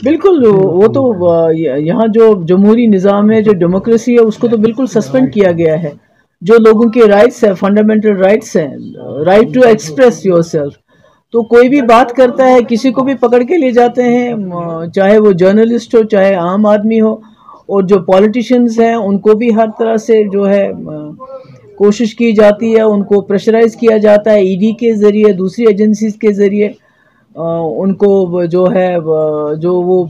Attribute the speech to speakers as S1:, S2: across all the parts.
S1: بالکل وہ تو یہاں جو جمہوری نظام ہے، جو ڈیموکریسی ہے، اس کو تو بالکل سسپینڈ کیا گیا ہے. جو لوگوں کے رائٹس ہیں، فنڈامنٹل رائٹس ہیں، right to express your self, تو کوئی بھی بات کرتا ہے کسی کو بھی پکڑ کے لے جاتے ہیں، چاہے وہ جرنلسٹ ہو چاہے عام آدمی ہو. اور جو پولیٹیشنز ہیں ان کو بھی ہر طرح سے جو ہے کوشش کی جاتی ہے، ان کو پریشرائز کیا جاتا ہے ای ڈی کے ذریعے، دوسری ایجنسیز کے ذریعے. ان کو جو ہے جو وہ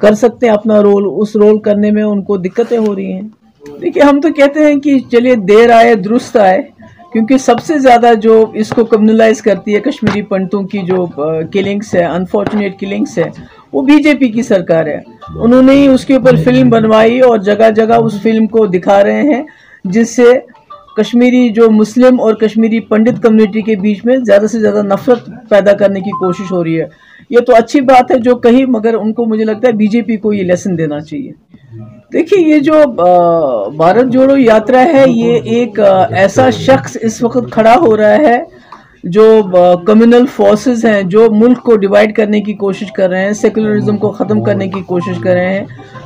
S1: کر سکتے ہیں اپنا رول، اس رول کرنے میں ان کو دقتیں ہو رہی ہیں. دیکھیے ہم تو کہتے ہیں کہ چلیے دیر آئے درست آئے، کیونکہ سب سے زیادہ جو اس کو کمیونلائز کرتی ہے کشمیری پنڈتوں کی جو کلنگس ہے، انفارچونیٹ کلنگس ہے، وہ بی جے پی کی سرکار ہے. انہوں نے ہی اس کے اوپر فلم بنوائی اور جگہ جگہ اس فلم کو دکھا رہے ہیں، جس سے کشمیری جو مسلم اور کشمیری پنڈت کمیونٹی کے بیچ میں زیادہ سے زیادہ نفرت پیدا کرنے کی کوشش ہو رہی ہے. یہ تو اچھی بات ہے جو کہی، مگر ان کو مجھے لگتا ہے بی جے پی کو یہ لیسن دینا چاہیے. دیکھیے یہ جو بھارت جوڑو یاترا ہے، یہ ایک ایسا شخص اس وقت کھڑا ہو رہا ہے جو کمیونل فورسز ہیں، جو ملک کو ڈیوائیڈ کرنے کی کوشش کر رہے ہیں، سیکولرزم کو ختم کرنے کی کوشش کر رہے ہیں،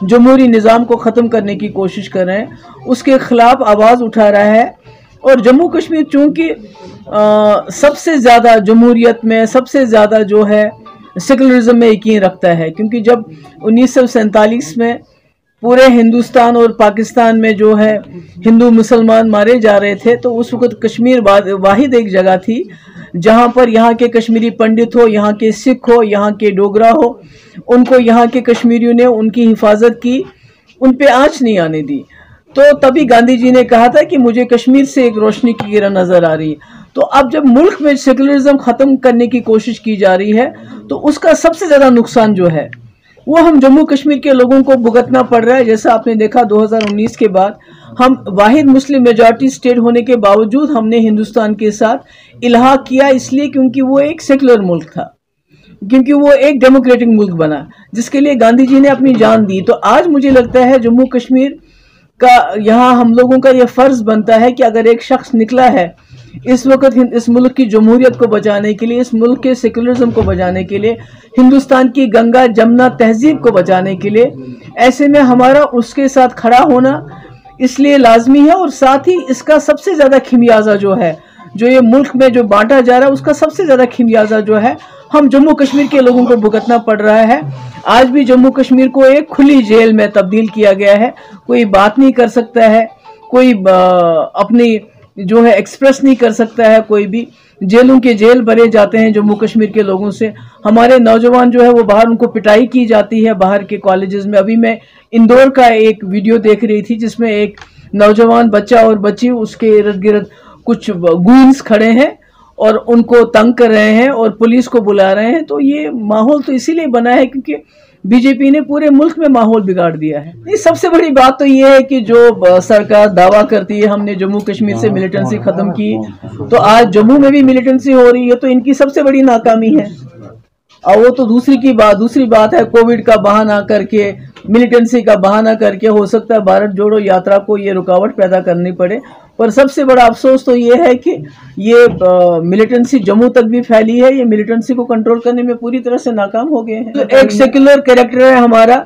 S1: جمہوری نظام کو ختم کرنے کی کوشش کر رہے ہیں، اس کے خلاف آواز اٹھا رہا ہے. اور جموں کشمیر چونکہ سب سے زیادہ جمہوریت میں، سب سے زیادہ جو ہے سیکولرزم میں یقین رکھتا ہے، کیونکہ جب 1947 میں پورے ہندوستان اور پاکستان میں جو ہے ہندو مسلمان مارے جا رہے تھے، تو اس وقت کشمیر واحد ایک جگہ تھی جہاں پر یہاں کے کشمیری پنڈت ہو، یہاں کے سکھ ہو، یہاں کے ڈوگرا ہو، ان کو یہاں کے کشمیریوں نے ان کی حفاظت کی، ان پہ آنچ نہیں آنے دی. تو تبھی گاندھی جی نے کہا تھا کہ مجھے کشمیر سے ایک روشنی کی کرن نظر آ رہی ہے. تو اب جب ملک میں سیکولرزم ختم کرنے کی کوشش کی جا رہی ہے، تو اس کا سب سے زیادہ نقصان جو ہے وہ ہم جموں کشمیر کے لوگوں کو بھگتنا پڑ رہا ہے. جیسا آپ نے دیکھا 2019 کے بعد ہم واحد مسلم میجارٹی سٹیٹ ہونے کے باوجود ہم نے ہندوستان کے ساتھ الحاق کیا، اس لیے کیونکہ وہ ایک سیکولر ملک تھا، کیونکہ وہ ایک ڈیموکریٹک ملک بنا جس کے لیے گاندھی جی نے اپنی جان دی. تو آج مجھے لگتا ہے جموں کشمیر کا یہاں ہم لوگوں کا یہ فرض بنتا ہے کہ اگر ایک شخص نکلا ہے اس وقت اس ملک کی جمہوریت کو بچانے کے لیے، اس ملک کے سیکولرزم کو بچانے کے لیے، ہندوستان کی گنگا جمنا تہذیب کو بچانے کے لیے، ایسے میں ہمارا اس کے ساتھ کھڑا ہونا اس لیے لازمی ہے. اور ساتھ ہی اس کا سب سے زیادہ خمیازہ جو ہے، جو یہ ملک میں جو بانٹا جا رہا ہے، اس کا سب سے زیادہ خمیازہ جو ہے ہم جموں کشمیر کے لوگوں کو بھگتنا پڑ رہا ہے. آج بھی جموں کشمیر کو ایک کھلی جیل میں تبدیل کیا گیا ہے. کوئی بات نہیں کر سکتا ہے، کوئی اپنی جو ہے ایکسپریس نہیں کر سکتا ہے، کوئی بھی جیلوں کے جیل بھرے جاتے ہیں جموں کشمیر کے لوگوں سے. ہمارے نوجوان جو ہے وہ باہر ان کو پٹائی کی جاتی ہے باہر کے کالجز میں. ابھی میں اندور کا ایک ویڈیو دیکھ رہی تھی جس میں ایک نوجوان بچہ اور بچی، اس کے ارد گرد کچھ گونز کھڑے ہیں اور ان کو تنگ کر رہے ہیں اور پولیس کو بلا رہے ہیں. تو یہ ماحول تو اسی لیے بنا ہے کیونکہ بی جے پی نے پورے ملک میں ماحول بگاڑ دیا ہے. سب سے بڑی بات تو یہ ہے کہ جو سرکار دعویٰ کرتی ہے ہم نے جموں کشمیر سے ملیٹنسی ختم کی، تو آج جموں میں بھی ملیٹنسی ہو رہی ہے، تو ان کی سب سے بڑی ناکامی ہے. اور وہ تو دوسری بات ہے، کووڈ کا بہانہ کر کے، ملیٹنسی کا بہانہ کر کے ہو سکتا ہے بھارت جوڑو یاترا کو یہ رکاوٹ پیدا کرنی پڑے. پر سب سے بڑا افسوس تو یہ ہے کہ یہ ملیٹنسی جموں تک بھی پھیلی ہے. یہ ملیٹنسی کو کنٹرول کرنے میں پوری طرح سے ناکام ہو گئے ہیں. ایک سیکولر کریکٹر ہے ہمارا،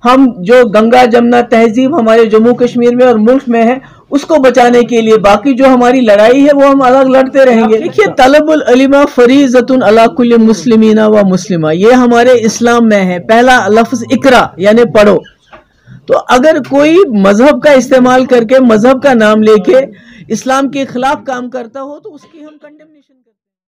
S1: ہم جو گنگا جمنا تہذیب ہمارے جموں کشمیر میں اور ملک میں ہے اس کو بچانے کے لیے، باقی جو ہماری لڑائی ہے وہ ہم الگ لڑتے رہیں گے. دیکھیے طلب العلم فریضۃ علی کل مسلمین و مسلمہ، یہ ہمارے اسلام میں ہے. پہلا لفظ اقرا یعنی پڑھو. تو اگر کوئی مذہب کا استعمال کر کے، مذہب کا نام لے کے اسلام کے خلاف کام کرتا ہو تو اس کی ہم کنڈمنیشن کرتے ہیں.